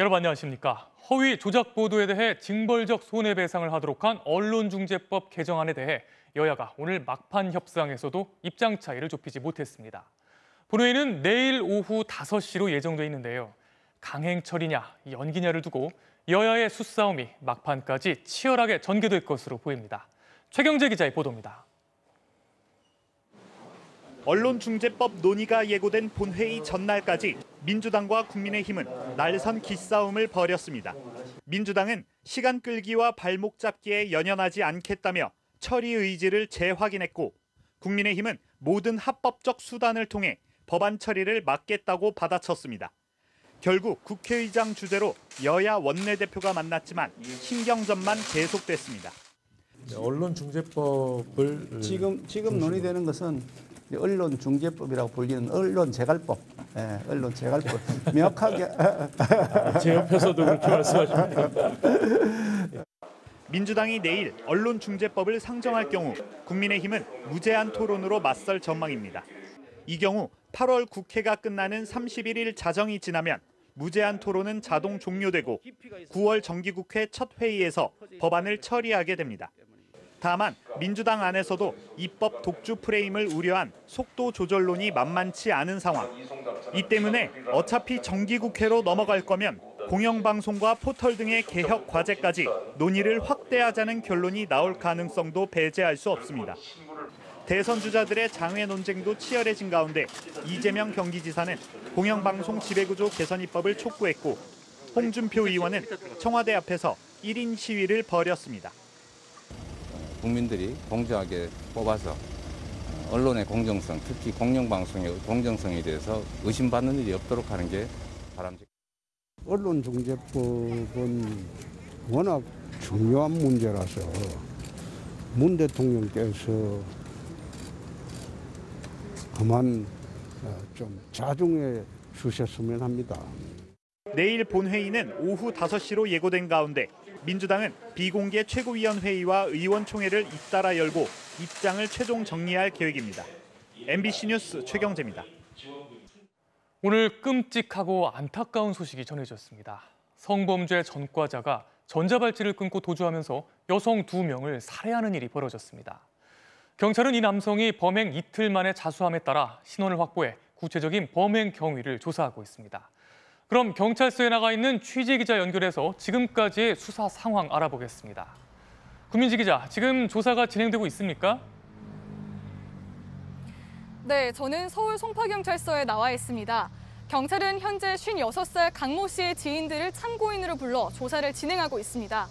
여러분 안녕하십니까? 허위 조작 보도에 대해 징벌적 손해배상을 하도록 한 언론중재법 개정안에 대해 여야가 오늘 막판 협상에서도 입장 차이를 좁히지 못했습니다. 본회의는 내일 오후 5시로 예정돼 있는데요. 강행 처리냐, 연기냐를 두고 여야의 수싸움이 막판까지 치열하게 전개될 것으로 보입니다. 최경재 기자의 보도입니다. 언론중재법 논의가 예고된 본회의 전날까지 민주당과 국민의힘은 날선 기싸움을 벌였습니다. 민주당은 시간 끌기와 발목 잡기에 연연하지 않겠다며 처리 의지를 재확인했고, 국민의힘은 모든 합법적 수단을 통해 법안 처리를 막겠다고 받아쳤습니다. 결국 국회의장 주재로 여야 원내대표가 만났지만 신경전만 계속됐습니다. 언론중재법을 지금 논의되는 것은 언론중재법이라고 불리는 언론재갈법, 언론재갈법 명확하게 제 옆에서도 그렇게 말씀하십니다. 민주당이 내일 언론중재법을 상정할 경우 국민의힘은 무제한 토론으로 맞설 전망입니다. 이 경우 8월 국회가 끝나는 31일 자정이 지나면 무제한 토론은 자동 종료되고 9월 정기국회 첫 회의에서 법안을 처리하게 됩니다. 다만 민주당 안에서도 입법 독주 프레임을 우려한 속도 조절론이 만만치 않은 상황. 이 때문에 어차피 정기국회로 넘어갈 거면 공영방송과 포털 등의 개혁 과제까지 논의를 확대하자는 결론이 나올 가능성도 배제할 수 없습니다. 대선 주자들의 장외 논쟁도 치열해진 가운데 이재명 경기지사는 공영방송 지배구조 개선 입법을 촉구했고, 홍준표 의원은 청와대 앞에서 1인 시위를 벌였습니다. 국민들이 공정하게 뽑아서 언론의 공정성, 특히 공영방송의 공정성에 대해서 의심받는 일이 없도록 하는 게 바람직합니다. 언론중재법은 워낙 중요한 문제라서 문 대통령께서 그만 좀 자중해 주셨으면 합니다. 내일 본회의는 오후 5시로 예고된 가운데 민주당은 비공개 최고위원회의와 의원총회를 잇따라 열고 입장을 최종 정리할 계획입니다. MBC 뉴스 최경재입니다. 오늘 끔찍하고 안타까운 소식이 전해졌습니다. 성범죄 전과자가 전자발찌를 끊고 도주하면서 여성 2명을 살해하는 일이 벌어졌습니다. 경찰은 이 남성이 범행 이틀 만에 자수함에 따라 신원을 확보해 구체적인 범행 경위를 조사하고 있습니다. 그럼 경찰서에 나가 있는 취재기자 연결해서 지금까지의 수사 상황 알아보겠습니다. 구민지 기자, 지금 조사가 진행되고 있습니까? 네, 저는 서울 송파경찰서에 나와 있습니다. 경찰은 현재 56살 강모 씨의 지인들을 참고인으로 불러 조사를 진행하고 있습니다.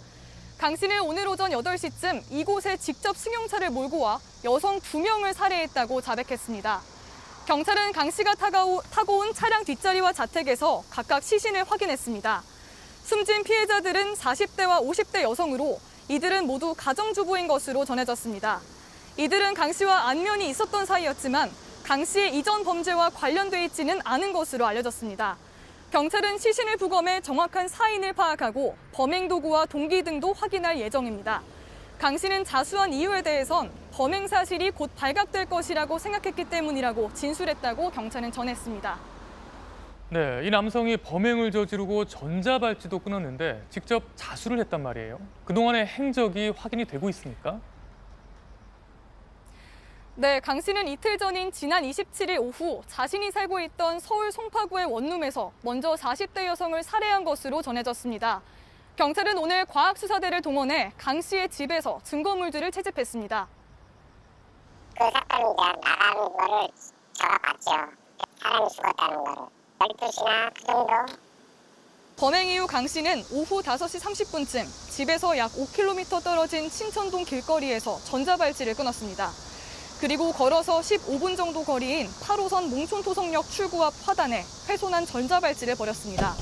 강 씨는 오늘 오전 8시쯤 이곳에 직접 승용차를 몰고 와 여성 2명을 살해했다고 자백했습니다. 경찰은 강 씨가 타고 온 차량 뒷자리와 자택에서 각각 시신을 확인했습니다. 숨진 피해자들은 40대와 50대 여성으로 이들은 모두 가정주부인 것으로 전해졌습니다. 이들은 강 씨와 안면이 있었던 사이였지만 강 씨의 이전 범죄와 관련돼 있지는 않은 것으로 알려졌습니다. 경찰은 시신을 부검해 정확한 사인을 파악하고 범행 도구와 동기 등도 확인할 예정입니다. 강 씨는 자수한 이유에 대해선 범행 사실이 곧 발각될 것이라고 생각했기 때문이라고 진술했다고 경찰은 전했습니다. 네, 이 남성이 범행을 저지르고 전자발찌도 끊었는데 직접 자수를 했단 말이에요. 그동안의 행적이 확인이 되고 있습니까? 네, 강 씨는 이틀 전인 지난 27일 오후 자신이 살고 있던 서울 송파구의 원룸에서 먼저 40대 여성을 살해한 것으로 전해졌습니다. 경찰은 오늘 과학수사대를 동원해 강 씨의 집에서 증거물들을 채집했습니다. 그 사건이 나가는 거를 제가 봤죠. 사람이 죽었다는 거를. 12시나 그 정도. 범행 이후 강 씨는 오후 5시 30분쯤 집에서 약 5km 떨어진 신천동 길거리에서 전자발찌를 끊었습니다. 그리고 걸어서 15분 정도 거리인 8호선 몽촌토성역 출구 앞 화단에 훼손한 전자발찌를 버렸습니다.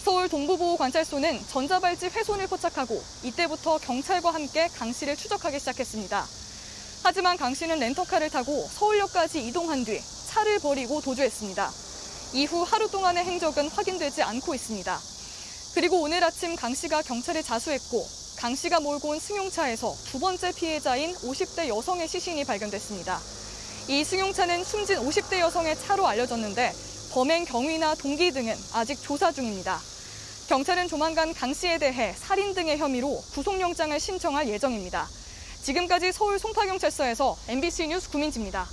서울 동부보호관찰소는 전자발찌 훼손을 포착하고 이때부터 경찰과 함께 강 씨를 추적하기 시작했습니다. 하지만 강 씨는 렌터카를 타고 서울역까지 이동한 뒤 차를 버리고 도주했습니다. 이후 하루 동안의 행적은 확인되지 않고 있습니다. 그리고 오늘 아침 강 씨가 경찰에 자수했고 강 씨가 몰고 온 승용차에서 두 번째 피해자인 50대 여성의 시신이 발견됐습니다. 이 승용차는 숨진 50대 여성의 차로 알려졌는데 범행 경위나 동기 등은 아직 조사 중입니다. 경찰은 조만간 강 씨에 대해 살인 등의 혐의로 구속영장을 신청할 예정입니다. 지금까지 서울 송파경찰서에서 MBC 뉴스 구민지입니다.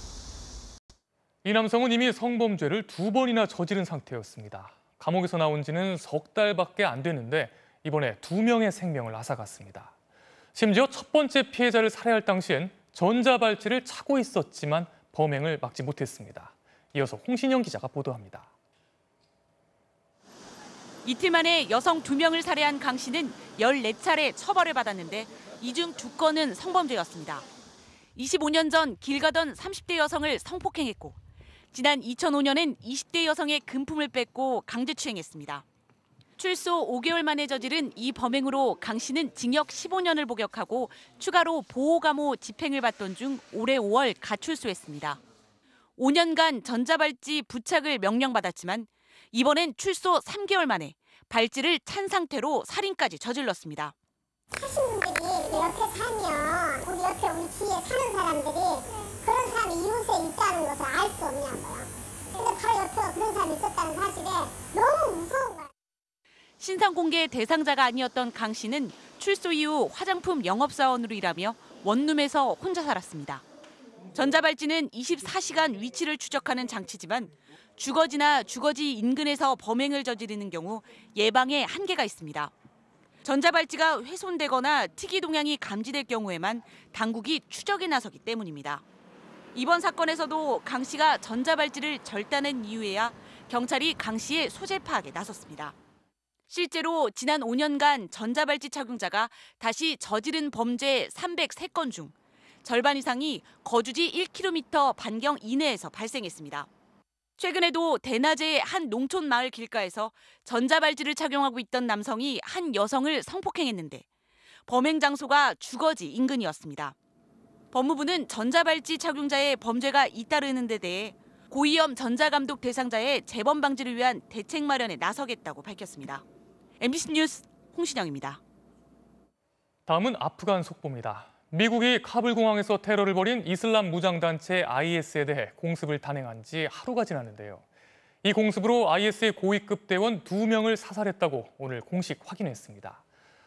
이 남성은 이미 성범죄를 2번이나 저지른 상태였습니다. 감옥에서 나온 지는 석 달밖에 안 됐는데 이번에 2명의 생명을 앗아갔습니다. 심지어 첫 번째 피해자를 살해할 당시엔 전자발찌를 차고 있었지만 범행을 막지 못했습니다. 이어서 홍신영 기자가 보도합니다. 이틀 만에 여성 2명을 살해한 강 씨는 14차례 처벌을 받았는데 이 중 2건은 성범죄였습니다. 25년 전 길 가던 30대 여성을 성폭행했고 지난 2005년엔 20대 여성의 금품을 뺏고 강제추행했습니다. 출소 5개월 만에 저지른 이 범행으로 강 씨는 징역 15년을 복역하고 추가로 보호감호 집행을 받던 중 올해 5월 가출소했습니다. 5년간 전자발찌 부착을 명령받았지만 이번엔 출소 3개월 만에 발찌를 찬 상태로 살인까지 저질렀습니다. 사신 분들이 옆에 살면 우리 옆에 우리 뒤에 사는 사람들이 그런 사람이 이웃에 있다는 것을 알 수 없냐고요. 근데 바로 옆에 그런 사람이 있었다는 사실에 너무 무서운 거예요. 신상 공개 대상자가 아니었던 강 씨는 출소 이후 화장품 영업사원으로 일하며 원룸에서 혼자 살았습니다. 전자발찌는 24시간 위치를 추적하는 장치지만 주거지나 주거지 인근에서 범행을 저지르는 경우 예방에 한계가 있습니다. 전자발찌가 훼손되거나 특이 동향이 감지될 경우에만 당국이 추적에 나서기 때문입니다. 이번 사건에서도 강 씨가 전자발찌를 절단한 이후에야 경찰이 강 씨의 소재 파악에 나섰습니다. 실제로 지난 5년간 전자발찌 착용자가 다시 저지른 범죄 303건 중 절반 이상이 거주지 1km 반경 이내에서 발생했습니다. 최근에도 대낮에 한 농촌 마을 길가에서 전자발찌를 착용하고 있던 남성이 한 여성을 성폭행했는데 범행 장소가 주거지 인근이었습니다. 법무부는 전자발찌 착용자의 범죄가 잇따르는 데 대해 고위험 전자감독 대상자의 재범 방지를 위한 대책 마련에 나서겠다고 밝혔습니다. MBC 뉴스 홍신영입니다. 다음은 아프간 속보입니다. 미국이 카불 공항에서 테러를 벌인 이슬람 무장단체 IS에 대해 공습을 단행한 지 하루가 지났는데요. 이 공습으로 IS의 고위급 대원 2명을 사살했다고 오늘 공식 확인했습니다.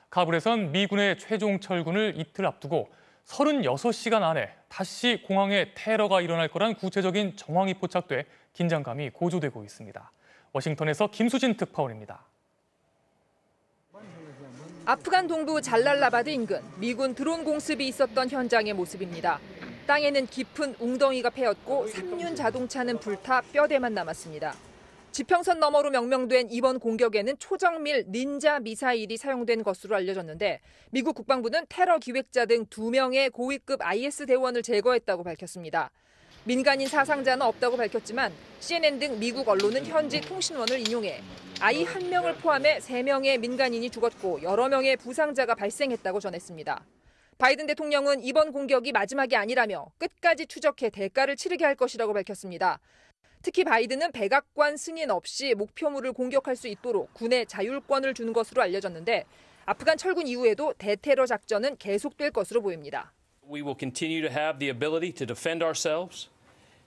카불에선 미군의 최종 철군을 이틀 앞두고 36시간 안에 다시 공항에 테러가 일어날 거란 구체적인 정황이 포착돼 긴장감이 고조되고 있습니다. 워싱턴에서 김수진 특파원입니다. 아프간 동부 잘랄라바드 인근 미군 드론 공습이 있었던 현장의 모습입니다. 땅에는 깊은 웅덩이가 패였고 3륜 자동차는 불타 뼈대만 남았습니다. 지평선 너머로 명명된 이번 공격에는 초정밀 닌자 미사일이 사용된 것으로 알려졌는데 미국 국방부는 테러 기획자 등 2명의 고위급 IS 대원을 제거했다고 밝혔습니다. 민간인 사상자는 없다고 밝혔지만 CNN 등 미국 언론은 현지 통신원을 인용해 아이 1명을 포함해 3명의 민간인이 죽었고 여러 명의 부상자가 발생했다고 전했습니다. 바이든 대통령은 이번 공격이 마지막이 아니라며 끝까지 추적해 대가를 치르게 할 것이라고 밝혔습니다. 특히 바이든은 백악관 승인 없이 목표물을 공격할 수 있도록 군에 자율권을 준 것으로 알려졌는데 아프간 철군 이후에도 대테러 작전은 계속될 것으로 보입니다. We will continue to have the ability to defend ourselves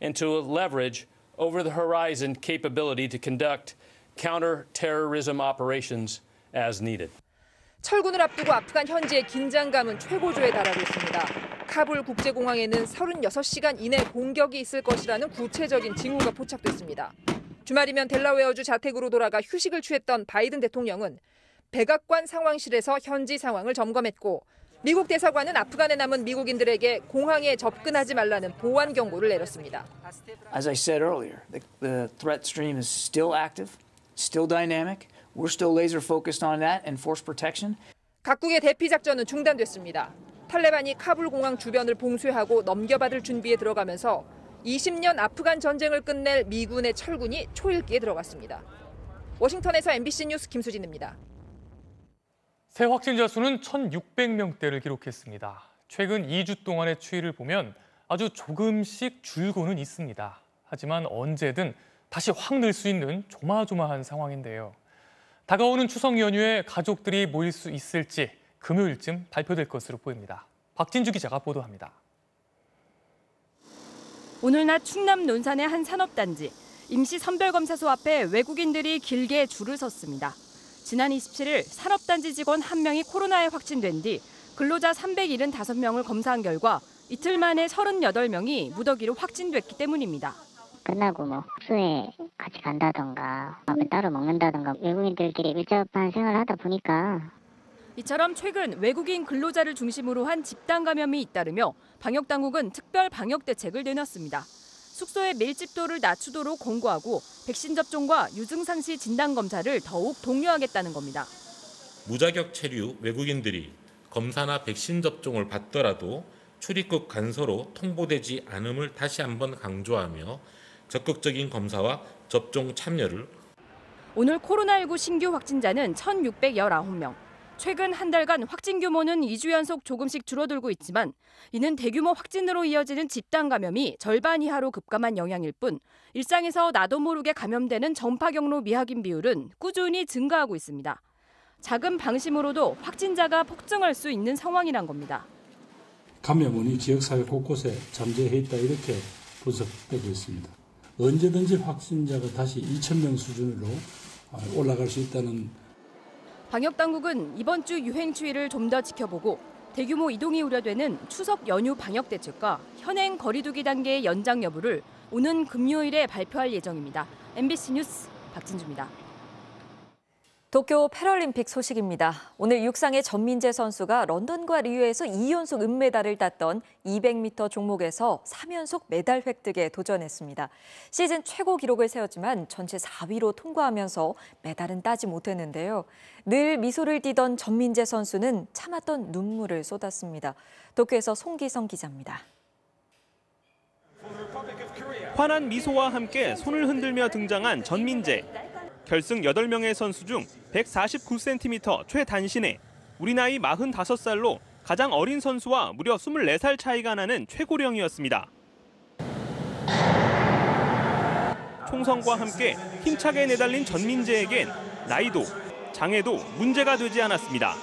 and to leverage over-the-horizon capability to conduct counter-terrorism operations as needed. 철군을 앞두고 아프간 현지의 긴장감은 최고조에 달하고 있습니다. 카불 국제공항에는 36시간 이내 공격이 있을 것이라는 구체적인 징후가 포착됐습니다. 주말이면 델라웨어주 자택으로 돌아가 휴식을 취했던 바이든 대통령은 백악관 상황실에서 현지 상황을 점검했고 미국 대사관은 아프간에 남은 미국인들에게 공항에 접근하지 말라는 보안 경고를 내렸습니다. As I said earlier, the threat stream is still active, still dynamic. We're still laser focused on that and force protection. 각국의 대피 작전은 중단됐습니다. 탈레반이 카불 공항 주변을 봉쇄하고 넘겨받을 준비에 들어가면서 20년 아프간 전쟁을 끝낼 미군의 철군이 초읽기에 들어갔습니다. 워싱턴에서 MBC 뉴스 김수진입니다. 새 확진자 수는 1,600명대를 기록했습니다. 최근 2주 동안의 추이를 보면 아주 조금씩 줄고는 있습니다. 하지만 언제든 다시 확 늘 수 있는 조마조마한 상황인데요. 다가오는 추석 연휴에 가족들이 모일 수 있을지 금요일쯤 발표될 것으로 보입니다. 박진주 기자가 보도합니다. 오늘 낮 충남 논산의 한 산업단지 임시 선별검사소 앞에 외국인들이 길게 줄을 섰습니다. 지난 27일 산업단지 직원 1명이 코로나에 확진된 뒤 근로자 375명을 검사한 결과 이틀 만에 38명이 무더기로 확진됐기 때문입니다. 끝나고 숙소에 같이 간다던가 따로 먹는다던가 외국인들끼리 밀접한 생활을 하다 보니까 이처럼 최근 외국인 근로자를 중심으로 한 집단 감염이 잇따르며 방역당국은 특별 방역 대책을 내놨습니다. 숙소의 밀집도를 낮추도록 권고하고 백신 접종과 유증상 시 진단검사를 더욱 독려하겠다는 겁니다. 무자격 체류 외국인들이 검사나 백신 접종을 받더라도 출입국 간서로 통보되지 않음을 다시 한번 강조하며 적극적인 검사와 접종 참여를. 오늘 코로나19 신규 확진자는 1,619명. 최근 한 달간 확진 규모는 2주 연속 조금씩 줄어들고 있지만 이는 대규모 확진으로 이어지는 집단 감염이 절반 이하로 급감한 영향일 뿐 일상에서 나도 모르게 감염되는 전파 경로 미확인 비율은 꾸준히 증가하고 있습니다. 작은 방심으로도 확진자가 폭증할 수 있는 상황이란 겁니다. 감염원이 지역사회 곳곳에 잠재해 있다 이렇게 분석되고 있습니다. 언제든지 확진자가 다시 2,000명 수준으로 올라갈 수 있다는. 방역당국은 이번 주 유행 추이를 좀 더 지켜보고 대규모 이동이 우려되는 추석 연휴 방역 대책과 현행 거리두기 단계의 연장 여부를 오는 금요일에 발표할 예정입니다. MBC 뉴스 박진주입니다. 도쿄 패럴림픽 소식입니다. 오늘 육상의 전민재 선수가 런던과 리우에서 2연속 은메달을 땄던 200m 종목에서 3연속 메달 획득에 도전했습니다. 시즌 최고 기록을 세웠지만 전체 4위로 통과하면서 메달은 따지 못했는데요. 늘 미소를 띠던 전민재 선수는 참았던 눈물을 쏟았습니다. 도쿄에서 송기성 기자입니다. 환한 미소와 함께 손을 흔들며 등장한 전민재. 결승 8명의 선수 중 149cm 최단신에 우리 나이 45살로 가장 어린 선수와 무려 24살 차이가 나는 최고령이었습니다. 총성과 함께 힘차게 내달린 전민재에겐 나이도 장애도 문제가 되지 않았습니다.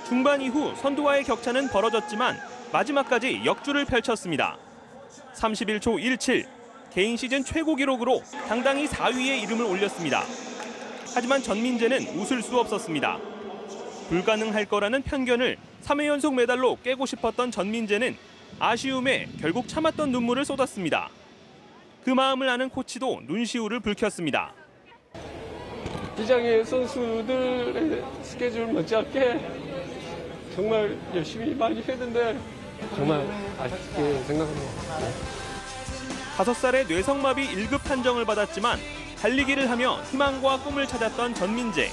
중반 이후 선두와의 격차는 벌어졌지만 마지막까지 역주를 펼쳤습니다. 31초 17. 개인 시즌 최고 기록으로 당당히 4위에 이름을 올렸습니다. 하지만 전민재는 웃을 수 없었습니다. 불가능할 거라는 편견을 3회 연속 메달로 깨고 싶었던 전민재는 아쉬움에 결국 참았던 눈물을 쏟았습니다. 그 마음을 아는 코치도 눈시울을 붉혔습니다. 기장의 선수들의 스케줄 못지않게 정말 열심히 많이 했는데 정말 아쉽게 생각합니다. 5살에 뇌성마비 1급 판정을 받았지만 달리기를 하며 희망과 꿈을 찾았던 전민재.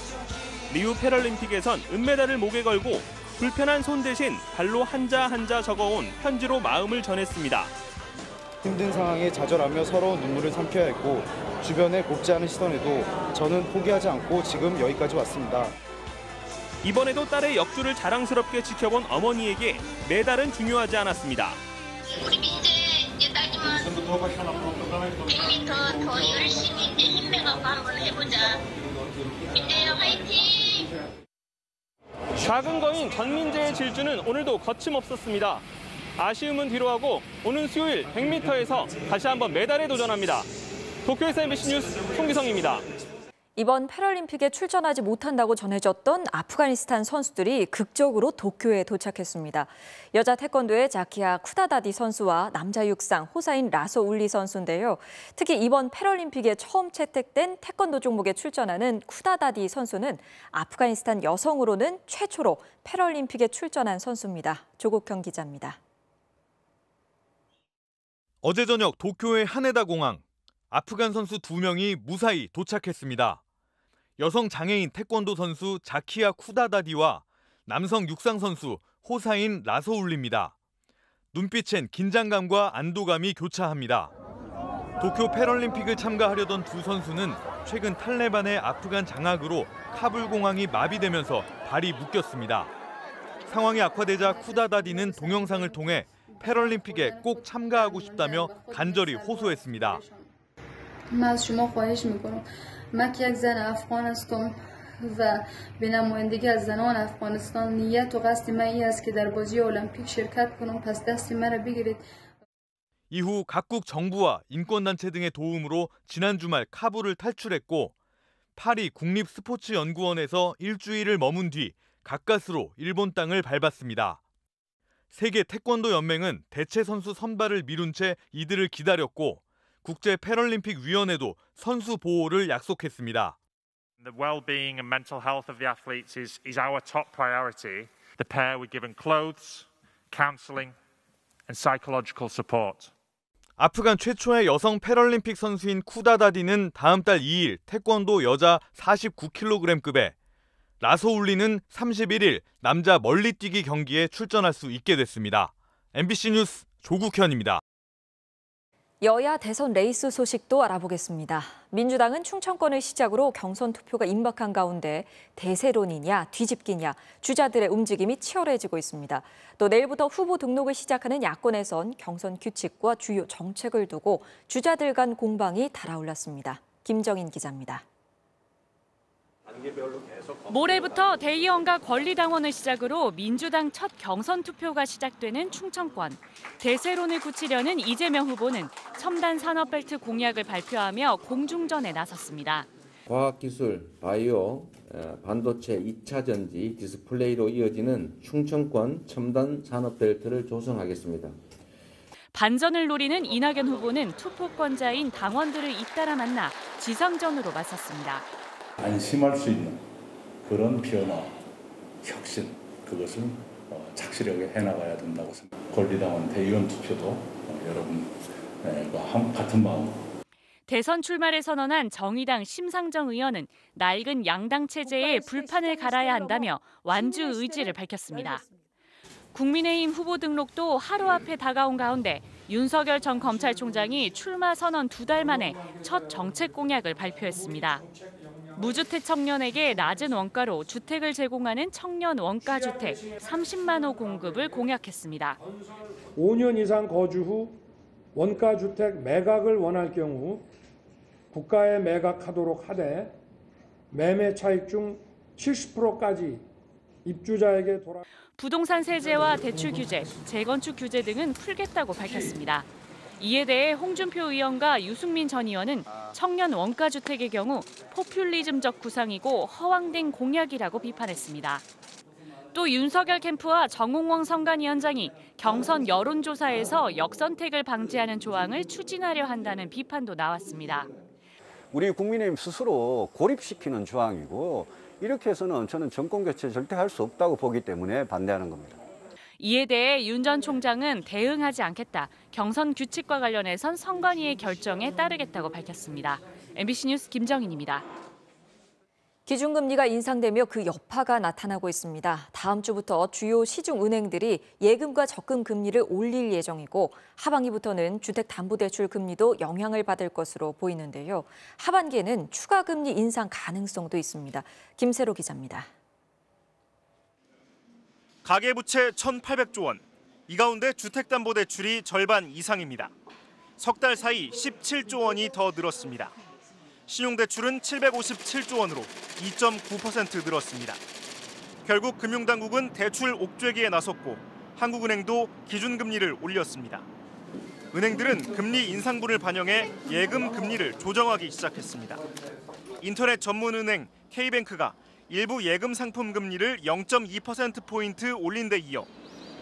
리우 패럴림픽에선 은메달을 목에 걸고 불편한 손 대신 발로 한자 한자 적어온 편지로 마음을 전했습니다. 힘든 상황에 좌절하며 서러운 눈물을 삼켜야 했고 주변의 곱지 않은 시선에도 저는 포기하지 않고 지금 여기까지 왔습니다. 이번에도 딸의 역주를 자랑스럽게 지켜본 어머니에게 메달은 중요하지 않았습니다. 우리 민재 이제 따지면 100m 더 열심히 이제 힘내갖고 한번 해보자. 민재야 화이팅! 작은 거인 전민재의 질주는 오늘도 거침없었습니다. 아쉬움은 뒤로하고 오는 수요일 100m에서 다시 한번 메달에 도전합니다. 도쿄에서 MBC 뉴스 송기성입니다. 이번 패럴림픽에 출전하지 못한다고 전해졌던 아프가니스탄 선수들이 극적으로 도쿄에 도착했습니다. 여자 태권도의 자키아 쿠다다디 선수와 남자 육상 호사인 라소 울리 선수인데요. 특히 이번 패럴림픽에 처음 채택된 태권도 종목에 출전하는 쿠다다디 선수는 아프가니스탄 여성으로는 최초로 패럴림픽에 출전한 선수입니다. 조국형 기자입니다. 어제 저녁 도쿄의 하네다 공항. 아프간 선수 2명이 무사히 도착했습니다. 여성 장애인 태권도 선수 자키아 쿠다다디와 남성 육상 선수 호사인 라소울리입니다. 눈빛엔 긴장감과 안도감이 교차합니다. 도쿄 패럴림픽을 참가하려던 두 선수는 최근 탈레반의 아프간 장악으로 카불 공항이 마비되면서 발이 묶였습니다. 상황이 악화되자 쿠다다디는 동영상을 통해 패럴림픽에 꼭 참가하고 싶다며 간절히 호소했습니다. من از شما خواهش میکنم من که یک زن افغان هستم و به نمایندگی از زنان افغانستان نیت و قصد من این است که در بازی المپیک شرکت کنم پس دست من را بگیرید. 이후 각국 정부와 인권단체 등의 도움으로 지난 주말 카불을 탈출했고 파리 국립스포츠연구원에서 일주일을 머문 뒤 가까스로 일본 땅을 밟았습니다. 세계 태권도 연맹은 대체 선수 선발을 미룬 채 이들을 기다렸고 국제 패럴림픽 위원회도 선수 보호를 약속했습니다. The well-being and mental health of the athletes is our top priority. The pair were given clothes, counseling and psychological support. 아프간 최초의 여성 패럴림픽 선수인 쿠다다디는 다음 달 2일 태권도 여자 49kg급에, 라소울리는 31일 남자 멀리뛰기 경기에 출전할 수 있게 됐습니다. MBC 뉴스 조국현입니다. 여야 대선 레이스 소식도 알아보겠습니다. 민주당은 충청권을 시작으로 경선 투표가 임박한 가운데 대세론이냐 뒤집기냐 주자들의 움직임이 치열해지고 있습니다. 또 내일부터 후보 등록을 시작하는 야권에선 경선 규칙과 주요 정책을 두고 주자들 간 공방이 달아올랐습니다. 김정인 기자입니다. 모레부터 대의원과 권리당원을 시작으로 민주당 첫 경선 투표가 시작되는 충청권. 대세론을 굳히려는 이재명 후보는 첨단 산업벨트 공약을 발표하며 공중전에 나섰습니다. 과학기술, 바이오, 반도체, 2차 전지, 디스플레이로 이어지는 충청권 첨단 산업벨트를 조성하겠습니다. 반전을 노리는 이낙연 후보는 투표권자인 당원들을 잇따라 만나 지상전으로 맞섰습니다. 안심할 수 있는 그런 변화, 혁신, 그것을 착실하게 해나가야 된다고 생각합니다. 권리당원 대의원 투표도 여러분과 같은 마음. 대선 출마를 선언한 정의당 심상정 의원은 낡은 양당 체제에 불판을 갈아야 한다며 완주 의지를 밝혔습니다. 국민의힘 후보 등록도 하루 앞에 다가온 가운데 윤석열 전 검찰총장이 출마 선언 2달 만에 첫 정책 공약을 발표했습니다. 무주택 청년에게 낮은 원가로 주택을 제공하는 청년 원가주택 30만 호 공급을 공약했습니다. 5년 이상 거주 후 원가주택 매각을 원할 경우 국가에 매각하도록 하되 매매 차익 중 70%까지 입주자에게 돌아. 부동산 세제와 대출 규제, 재건축 규제 등은 풀겠다고 밝혔습니다. 이에 대해 홍준표 의원과 유승민 전 의원은 청년 원가주택의 경우 포퓰리즘적 구상이고 허황된 공약이라고 비판했습니다. 또 윤석열 캠프와 정홍원 선관위원장이 경선 여론조사에서 역선택을 방지하는 조항을 추진하려 한다는 비판도 나왔습니다. 우리 국민의힘 스스로 고립시키는 조항이고 이렇게 해서는 저는 정권 교체 절대 할 수 없다고 보기 때문에 반대하는 겁니다. 이에 대해 윤 전 총장은 대응하지 않겠다. 경선 규칙과 관련해선 선관위의 결정에 따르겠다고 밝혔습니다. MBC 뉴스 김정인입니다. 기준금리가 인상되며 그 여파가 나타나고 있습니다. 다음 주부터 주요 시중은행들이 예금과 적금 금리를 올릴 예정이고 하반기부터는 주택담보대출 금리도 영향을 받을 것으로 보이는데요. 하반기에는 추가 금리 인상 가능성도 있습니다. 김세로 기자입니다. 가계부채 1,800조 원, 이 가운데 주택담보대출이 절반 이상입니다. 석 달 사이 17조 원이 더 늘었습니다. 신용대출은 757조 원으로 2.9% 늘었습니다. 결국 금융당국은 대출 옥죄기에 나섰고 한국은행도 기준금리를 올렸습니다. 은행들은 금리 인상분을 반영해 예금 금리를 조정하기 시작했습니다. 인터넷 전문은행 K뱅크가 일부 예금 상품 금리를 0.2%포인트 올린 데 이어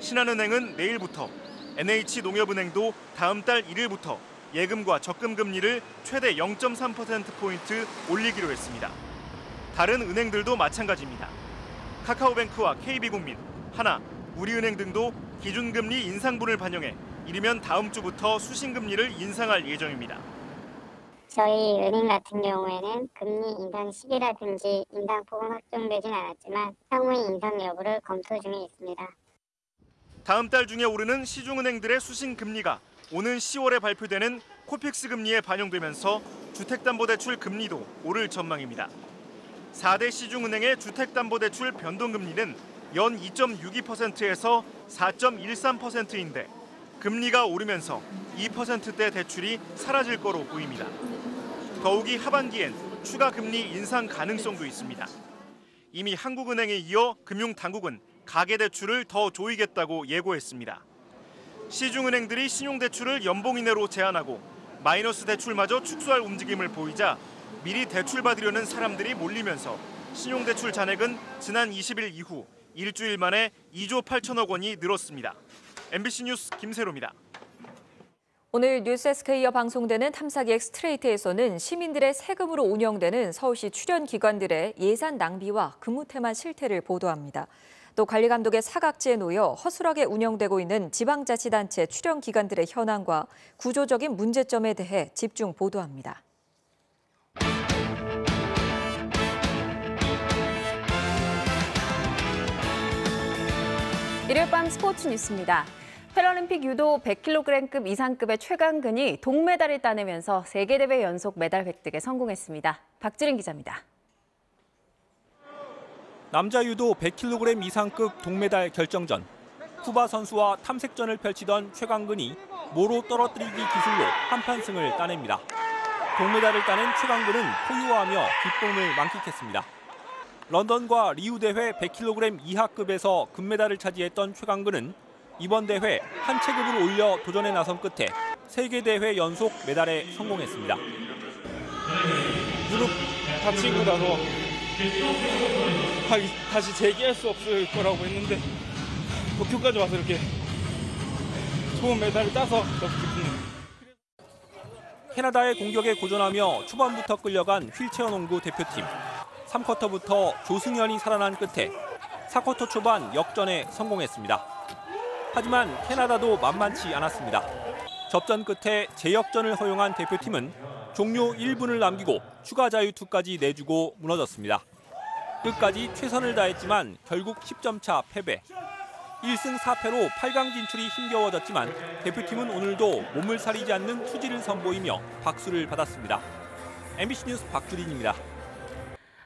신한은행은 내일부터, NH농협은행도 다음 달 1일부터 예금과 적금 금리를 최대 0.3%포인트 올리기로 했습니다. 다른 은행들도 마찬가지입니다. 카카오뱅크와 KB국민, 하나, 우리은행 등도 기준금리 인상분을 반영해 이르면 다음 주부터 수신금리를 인상할 예정입니다. 저희 은행 같은 경우에는 금리 인상 시기라든지 인상폭은 확정되진 않았지만 향후의 인상 여부를 검토 중에 있습니다. 다음 달 중에 오르는 시중은행들의 수신금리가 오는 10월에 발표되는 코픽스 금리에 반영되면서 주택담보대출 금리도 오를 전망입니다. 4대 시중은행의 주택담보대출 변동금리는 연 2.62%에서 4.13%인데 금리가 오르면서 2%대 대출이 사라질 거로 보입니다. 더욱이 하반기엔 추가 금리 인상 가능성도 있습니다. 이미 한국은행에 이어 금융당국은 가계대출을 더 조이겠다고 예고했습니다. 시중은행들이 신용대출을 연봉 이내로 제한하고 마이너스 대출마저 축소할 움직임을 보이자 미리 대출받으려는 사람들이 몰리면서 신용대출 잔액은 지난 20일 이후 일주일 만에 2조 8천억 원이 늘었습니다. MBC 뉴스 김세로입니다. 오늘 뉴스SK에 이어 방송되는 탐사기 엑스트레이트에서는 시민들의 세금으로 운영되는 서울시 출연기관들의 예산 낭비와 근무태만 실태를 보도합니다. 또 관리감독의 사각지에 놓여 허술하게 운영되고 있는 지방자치단체 출연기관들의 현황과 구조적인 문제점에 대해 집중 보도합니다. 일요일 밤 스포츠 뉴스입니다. 패럴림픽 유도 100kg급 이상급의 최강근이 동메달을 따내면서 세계대회 연속 메달 획득에 성공했습니다. 박지린 기자입니다. 남자 유도 100kg 이상급 동메달 결정전. 쿠바 선수와 탐색전을 펼치던 최강근이 모로 떨어뜨리기 기술로 한판승을 따냅니다. 동메달을 따낸 최강근은 포효하며 기쁨을 만끽했습니다. 런던과 리우 대회 100kg 이하급에서 금메달을 차지했던 최강근은 이번 대회 한 체급을 올려 도전에 나선 끝에 세계대회 연속 메달에 성공했습니다. 무릎 다치고 나서 다시 재기할 수 없을 거라고 했는데 도쿄까지 와서 이렇게 좋은 메달을 따서 너무 기쁩니다. 캐나다의 공격에 고전하며 초반부터 끌려간 휠체어 농구 대표팀. 3쿼터부터 조승현이 살아난 끝에 4쿼터 초반 역전에 성공했습니다. 하지만 캐나다도 만만치 않았습니다. 접전 끝에 재역전을 허용한 대표팀은 종료 1분을 남기고 추가 자유투까지 내주고 무너졌습니다. 끝까지 최선을 다했지만 결국 10점 차 패배. 1승 4패로 8강 진출이 힘겨워졌지만 대표팀은 오늘도 몸을 사리지 않는 투지를 선보이며 박수를 받았습니다. MBC 뉴스 박주린입니다.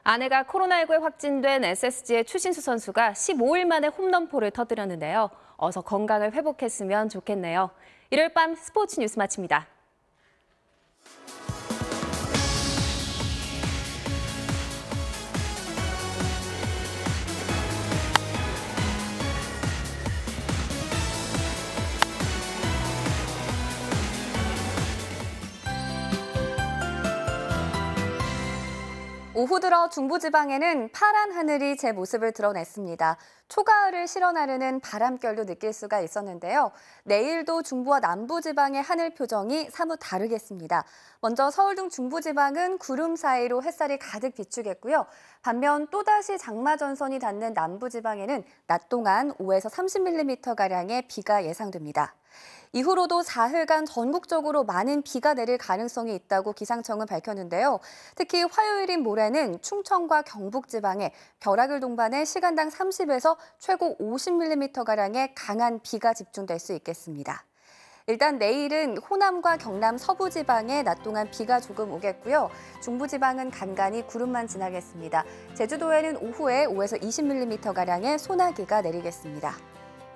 아내가 코로나19에 확진된 SSG의 추신수 선수가 15일 만에 홈런포를 터뜨렸는데요. 어서 건강을 회복했으면 좋겠네요. 일요일 밤 스포츠 뉴스 마칩니다. 오후 들어 중부지방에는 파란 하늘이 제 모습을 드러냈습니다. 초가을을 실어나르는 바람결도 느낄 수가 있었는데요. 내일도 중부와 남부지방의 하늘 표정이 사뭇 다르겠습니다. 먼저 서울 등 중부지방은 구름 사이로 햇살이 가득 비추겠고요. 반면 또다시 장마 전선이 닿는 남부지방에는 낮 동안 5에서 30mm가량의 비가 예상됩니다. 이후로도 사흘간 전국적으로 많은 비가 내릴 가능성이 있다고 기상청은 밝혔는데요. 특히 화요일인 모레는 충청과 경북 지방에 벼락을 동반해 시간당 30에서 최고 50mm가량의 강한 비가 집중될 수 있겠습니다. 일단 내일은 호남과 경남 서부 지방에 낮 동안 비가 조금 오겠고요. 중부 지방은 간간히 구름만 지나겠습니다. 제주도에는 오후에 5에서 20mm가량의 소나기가 내리겠습니다.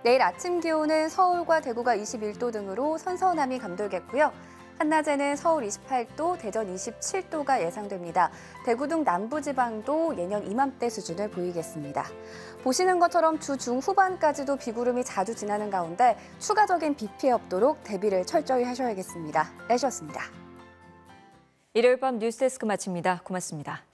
내일 아침 기온은 서울과 대구가 21도 등으로 선선함이 감돌겠고요. 한낮에는 서울 28도, 대전 27도가 예상됩니다. 대구 등 남부지방도 예년 이맘때 수준을 보이겠습니다. 보시는 것처럼 주 중후반까지도 비구름이 자주 지나는 가운데 추가적인 비 피해 없도록 대비를 철저히 하셔야겠습니다. 날씨였습니다. 일요일 밤 뉴스데스크 마칩니다. 고맙습니다.